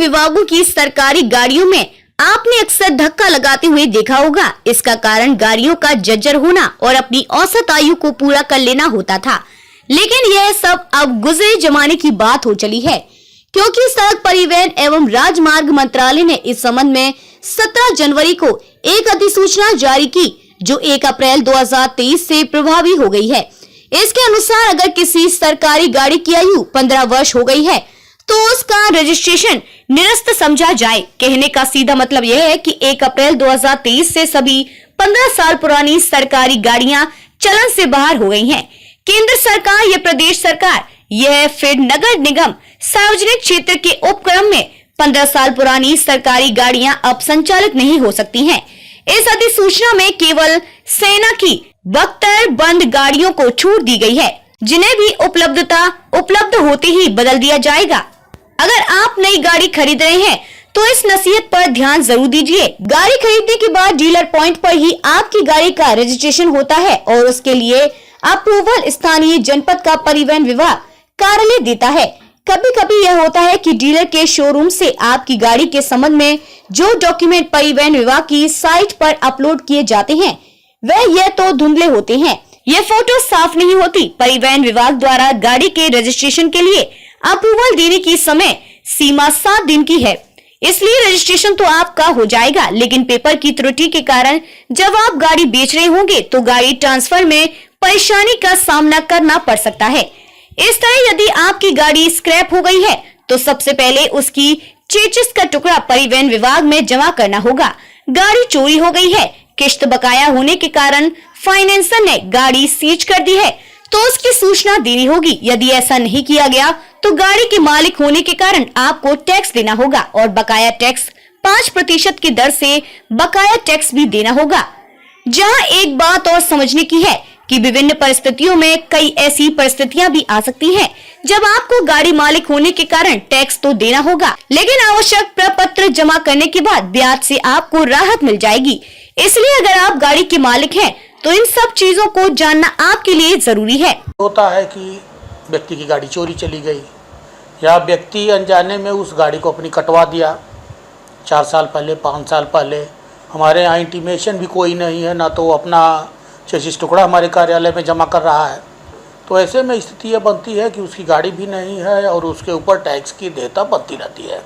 विभागों की सरकारी गाड़ियों में आपने अक्सर धक्का लगाते हुए देखा होगा। इसका कारण गाड़ियों का जर्जर होना और अपनी औसत आयु को पूरा कर लेना होता था। लेकिन यह सब अब गुजरे जमाने की बात हो चली है, क्योंकि सड़क परिवहन एवं राजमार्ग मंत्रालय ने इस संबंध में 17 जनवरी को एक अधिसूचना जारी की, जो 1 अप्रैल 2023 से प्रभावी हो गई है। इसके अनुसार अगर किसी सरकारी गाड़ी की आयु 15 वर्ष हो गई है तो उसका रजिस्ट्रेशन निरस्त समझा जाए। कहने का सीधा मतलब यह है कि 1 अप्रैल 2023 से सभी 15 साल पुरानी सरकारी गाड़ियां चलन से बाहर हो गई हैं। केंद्र सरकार या प्रदेश सरकार यह फिर नगर निगम सार्वजनिक क्षेत्र के उपक्रम में 15 साल पुरानी सरकारी गाड़ियां अब संचालित नहीं हो सकती हैं। इस अधिसूचना में केवल सेना की बख्तर बंद गाड़ियों को छूट दी गई है, जिन्हें भी उपलब्ध होते ही बदल दिया जाएगा। अगर आप नई गाड़ी खरीद रहे हैं तो इस नसीहत पर ध्यान जरूर दीजिए। गाड़ी खरीदने के बाद डीलर पॉइंट पर ही आपकी गाड़ी का रजिस्ट्रेशन होता है और उसके लिए अप्रूवल स्थानीय जनपद का परिवहन विभाग कार्यालय देता है। कभी कभी यह होता है कि डीलर के शोरूम से आपकी गाड़ी के संबंध में जो डॉक्यूमेंट परिवहन विभाग की साइट पर अपलोड किए जाते हैं वह यह तो धुंधले होते हैं, ये फोटो साफ नहीं होती। परिवहन विभाग द्वारा गाड़ी के रजिस्ट्रेशन के लिए अप्रूवल देने की समय सीमा 7 दिन की है, इसलिए रजिस्ट्रेशन तो आपका हो जाएगा, लेकिन पेपर की त्रुटि के कारण जब आप गाड़ी बेच रहे होंगे तो गाड़ी ट्रांसफर में परेशानी का सामना करना पड़ सकता है। इस तरह यदि आपकी गाड़ी स्क्रैप हो गई है तो सबसे पहले उसकी चेचिस का टुकड़ा परिवहन विभाग में जमा करना होगा। गाड़ी चोरी हो गई है, किश्त बकाया होने के कारण फाइनेंसर ने गाड़ी सीज कर दी है तो उसकी सूचना देनी होगी। यदि ऐसा नहीं किया गया तो गाड़ी के मालिक होने के कारण आपको टैक्स देना होगा और बकाया टैक्स 5% की दर से बकाया टैक्स भी देना होगा। जहां एक बात और समझने की है कि विभिन्न परिस्थितियों में कई ऐसी परिस्थितियां भी आ सकती हैं जब आपको गाड़ी मालिक होने के कारण टैक्स तो देना होगा, लेकिन आवश्यक प्रपत्र जमा करने के बाद ब्याज से आपको राहत मिल जाएगी। इसलिए अगर आप गाड़ी के मालिक हैं तो इन सब चीजों को जानना आपके लिए जरूरी है। होता है कि व्यक्ति की गाड़ी चोरी चली गई या व्यक्ति अनजाने में उस गाड़ी को अपनी कटवा दिया 4 साल पहले 5 साल पहले। हमारे यहाँ इंटीमेशन भी कोई नहीं है, ना तो अपना चेसिस टुकड़ा हमारे कार्यालय में जमा कर रहा है। तो ऐसे में स्थिति यह बनती है कि उसकी गाड़ी भी नहीं है और उसके ऊपर टैक्स की देयता बनती रहती है।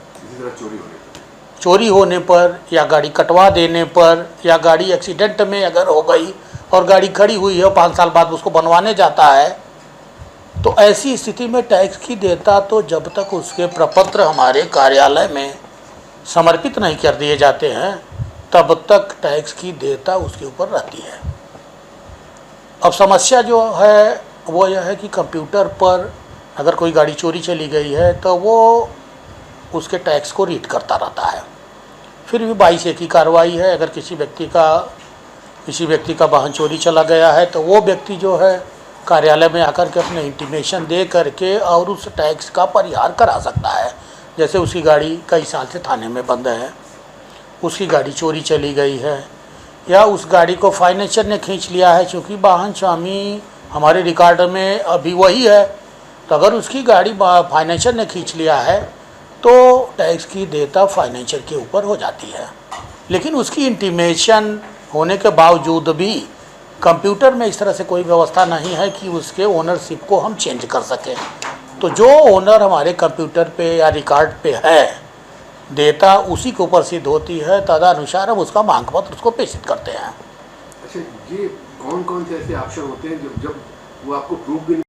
चोरी होने पर या गाड़ी कटवा देने पर या गाड़ी एक्सीडेंट में अगर हो गई और गाड़ी खड़ी हुई है 5 साल बाद उसको बनवाने जाता है तो ऐसी स्थिति में टैक्स की देयता तो जब तक उसके प्रपत्र हमारे कार्यालय में समर्पित नहीं कर दिए जाते हैं तब तक टैक्स की देयता उसके ऊपर रहती है। अब समस्या जो है वो यह है कि कंप्यूटर पर अगर कोई गाड़ी चोरी चली गई है तो वो उसके टैक्स को रीड करता रहता है। फिर भी 22A की कार्रवाई है। अगर किसी व्यक्ति का वाहन चोरी चला गया है तो वो व्यक्ति जो है कार्यालय में आकर के अपने इंटीमेशन दे करके और उस टैक्स का परिहार करा सकता है। जैसे उसकी गाड़ी कई साल से थाने में बंद है, उसकी गाड़ी चोरी चली गई है या उस गाड़ी को फाइनेंसर ने खींच लिया है, क्योंकि वाहन स्वामी हमारे रिकॉर्ड में अभी वही है। तो अगर उसकी गाड़ी फाइनेंसर ने खींच लिया है तो टैक्स की देयता फाइनेंसर के ऊपर हो जाती है। लेकिन उसकी इंटीमेशन होने के बावजूद भी कंप्यूटर में इस तरह से कोई व्यवस्था नहीं है कि उसके ओनरशिप को हम चेंज कर सकें। तो जो ओनर हमारे कंप्यूटर पे या रिकॉर्ड पे है देयता उसी के ऊपर सिद्ध होती है, तदनुसार हम उसका मांग पत्र उसको प्रेषित करते हैं। अच्छा, ये कौन कौन से ऐसे ऑप्शन होते हैं जब वो आपको प्रूफ भी